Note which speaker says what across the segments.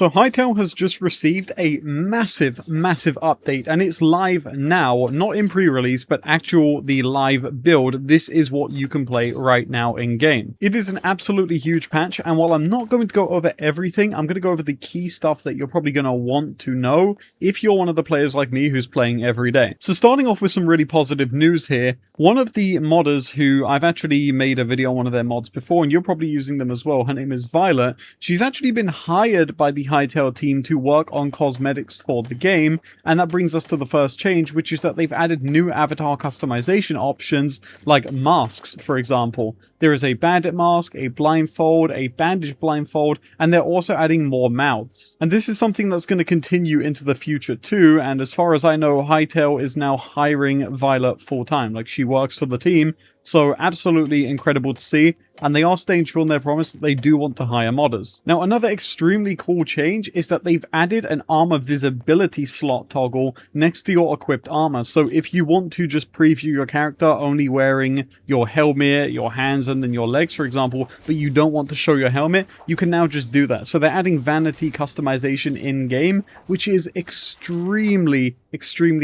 Speaker 1: So Hytale has just received a massive update, and it's live now, not in pre-release, but the live build. This is what you can play right now in game. It is an absolutely huge patch, and while I'm not going to go over everything, I'm going to go over the key stuff that you're probably going to want to know if you're one of the players like me who's playing every day. So starting off with some really positive news here, one of the modders who I've actually made a video on one of their mods before, and you're probably using them as well, her name is Violet. She's actually been hired by the Hytale team to work on cosmetics for the game, and that brings us to the first change, which is that they've added new avatar customization options like masks, for example. There is a bandit mask, a blindfold, a bandage blindfold, and they're also adding more mouths. And this is something that's going to continue into the future too, and as far as I know, Hytale is now hiring Violet full-time, like she works for the team. So absolutely incredible to see, and they are staying true on their promise that they do want to hire modders. Now another extremely cool change is that they've added an armor visibility slot toggle next to your equipped armor. So if you want to just preview your character only wearing your helmet, your hands and then your legs for example, but you don't want to show your helmet, you can now just do that. So they're adding vanity customization in game, which is extremely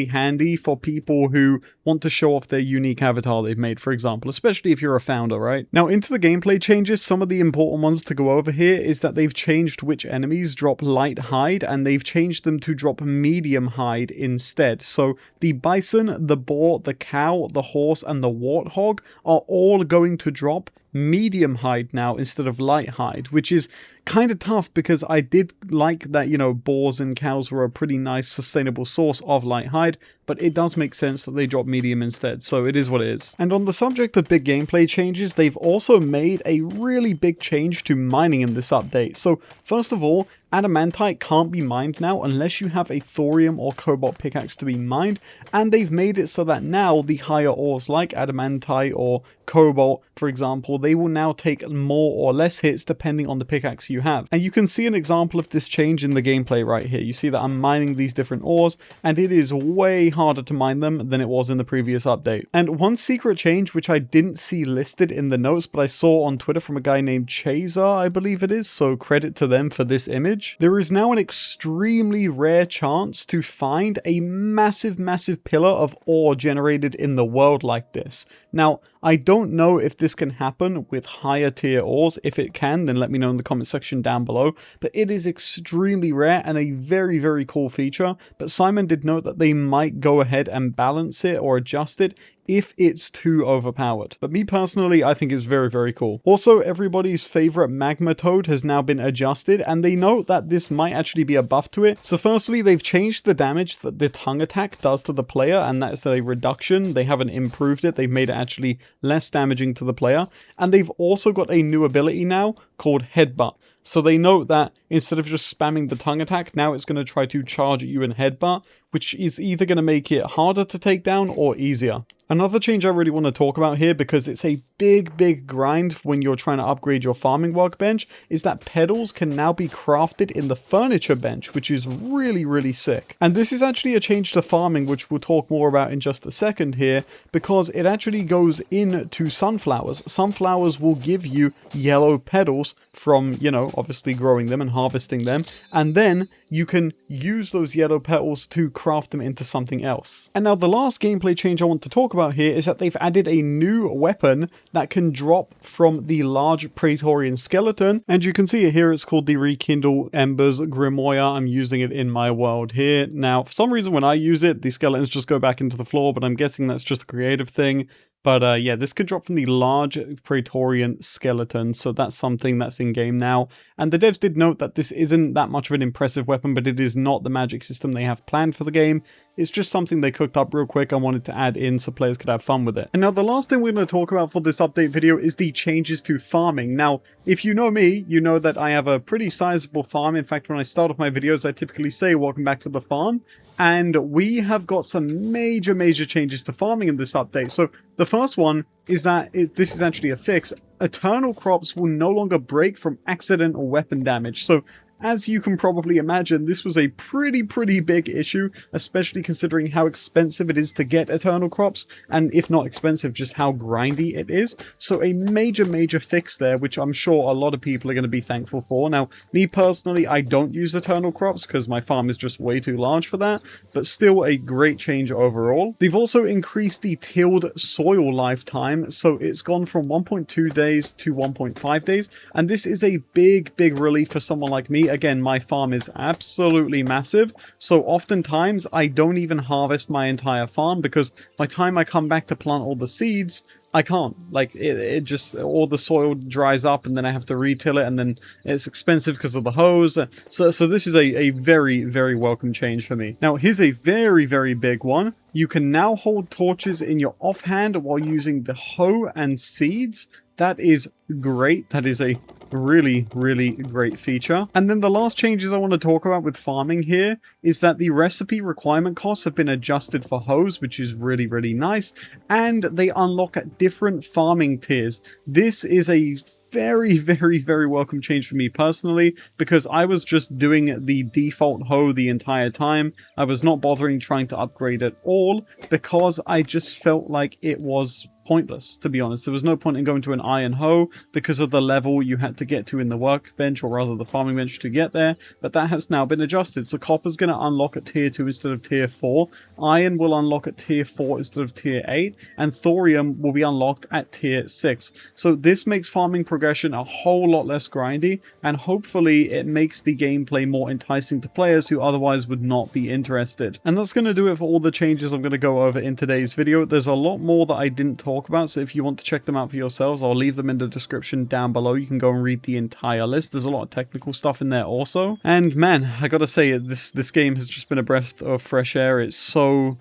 Speaker 1: handy for people who want to show off their unique avatar they've made, for example, especially if you're a founder, right? Now into the gameplay changes, some of the important ones to go over here is that they've changed which enemies drop light hide, and they've changed them to drop medium hide instead. So the bison, the boar, the cow, the horse, and the warthog are all going to drop medium hide now instead of light hide, which is kind of tough because I did like that, you know, boars and cows were a pretty nice sustainable source of light hide, but it does make sense that they drop medium instead, so it is what it is. And on the subject of big gameplay changes, they've also made a really big change to mining in this update. So first of all, adamantite can't be mined now unless you have a thorium or cobalt pickaxe to be mined, and they've made it so that now the higher ores like adamantite or cobalt, for example, they will now take more or less hits depending on the pickaxe you have. And you can see an example of this change in the gameplay right here. You see that I'm mining these different ores, and it is way harder to mine them than it was in the previous update. And one secret change which I didn't see listed in the notes, but I saw on Twitter from a guy named Chaser, I believe it is, so credit to them for this image. There is now an extremely rare chance to find a massive pillar of ore generated in the world like this. Now, I don't know if this can happen with higher tier ores. If it can, then let me know in the comment section down below. But it is extremely rare and a very cool feature. But Simon did note that they might go ahead and balance it or adjust it if it's too overpowered. But me personally, I think it's very cool. Also, everybody's favorite magma toad has now been adjusted, and they note that this might actually be a buff to it. So firstly, they've changed the damage that the tongue attack does to the player, and that's a reduction. They haven't improved it. They've made it actually less damaging to the player. And they've also got a new ability now called Headbutt. So they note that instead of just spamming the tongue attack, now it's going to try to charge at you in headbutt, which is either going to make it harder to take down or easier. Another change I really want to talk about here, because it's a big grind when you're trying to upgrade your farming workbench, is that pedals can now be crafted in the furniture bench, which is really sick. And this is actually a change to farming, which we'll talk more about in just a second here, because it actually goes into sunflowers. Sunflowers will give you yellow petals from, you know, obviously growing them and harvesting them, and then you can use those yellow petals to craft them into something else. And now the last gameplay change I want to talk about here is that they've added a new weapon that can drop from the large Praetorian skeleton, and you can see it here. It's called the Rekindle Embers Grimoire. I'm using it in my world here. Now, for some reason when I use it, the skeletons just go back into the floor, but I'm guessing that's just a creative thing. But yeah, this could drop from the large Praetorian skeleton, so that's something that's in game now. And the devs did note that this isn't that much of an impressive weapon, but it is not the magic system they have planned for the game. It's just something they cooked up real quick. I wanted to add in so players could have fun with it. And now the last thing we're going to talk about for this update video is the changes to farming. Now, if you know me, you know that I have a pretty sizable farm. In fact, when I start off my videos, I typically say, welcome back to the farm. And we have got some major changes to farming in this update. So the first one is that this is actually a fix. Eternal crops will no longer break from accidental weapon damage. So as you can probably imagine, this was a pretty big issue, especially considering how expensive it is to get eternal crops, and if not expensive, just how grindy it is. So a major fix there, which I'm sure a lot of people are going to be thankful for. Now, me personally, I don't use eternal crops because my farm is just way too large for that, but still a great change overall. They've also increased the tilled soil lifetime, so it's gone from 1.2 days to 1.5 days, and this is a big relief for someone like me. Again, my farm is absolutely massive, so oftentimes I don't even harvest my entire farm because by the time I come back to plant all the seeds, I can't. Like, it just, all the soil dries up and then I have to retill it, and then it's expensive because of the hose. So this is a very welcome change for me. Now, here's a very big one. You can now hold torches in your offhand while using the hoe and seeds. That is great. That is a really great feature. And then the last changes I want to talk about with farming here is that the recipe requirement costs have been adjusted for hoes, which is really nice, and they unlock at different farming tiers. This is a very welcome change for me personally, because I was just doing the default hoe the entire time. I was not bothering trying to upgrade at all because I just felt like it was pointless, to be honest. There was no point in going to an iron hoe because of the level you had to get to in the workbench, or rather the farming bench, to get there, but that has now been adjusted. So copper's going to unlock at tier 2 instead of tier 4, iron will unlock at tier 4 instead of tier 8, and thorium will be unlocked at tier 6. So this makes farming progression a whole lot less grindy, and hopefully it makes the gameplay more enticing to players who otherwise would not be interested. And that's going to do it for all the changes I'm going to go over in today's video. There's a lot more that I didn't talk about, so if you want to check them out for yourselves, I'll leave them in the description down below. You can go and read the entire list. There's a lot of technical stuff in there also. And man, I gotta say, this game has just been a breath of fresh air. It's so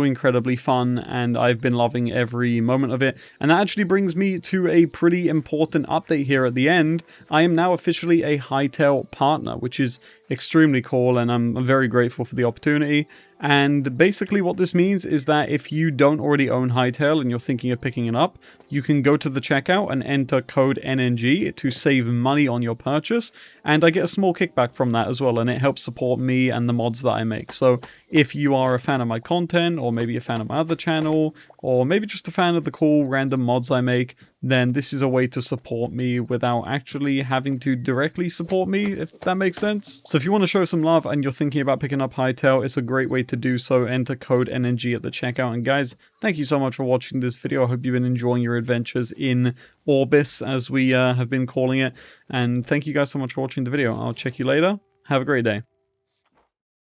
Speaker 1: incredibly fun, and I've been loving every moment of it. And that actually brings me to a pretty important update here at the end. I am now officially a Hytale partner, which is extremely cool, and I'm very grateful for the opportunity. And basically what this means is that if you don't already own Hytale and you're thinking of picking it up, you can go to the checkout and enter code NNG to save money on your purchase, and I get a small kickback from that as well, and it helps support me and the mods that I make. So if you are a fan of my content, or maybe a fan of my other channel, or maybe just a fan of the cool random mods I make, then this is a way to support me without actually having to directly support me, if that makes sense. So if you want to show some love and you're thinking about picking up Hytale, it's a great way to do so. Enter code NNG at the checkout. And guys, thank you so much for watching this video. I hope you've been enjoying your adventures in Orbis, as we have been calling it. And thank you guys so much for watching the video. I'll check you later. Have a great day.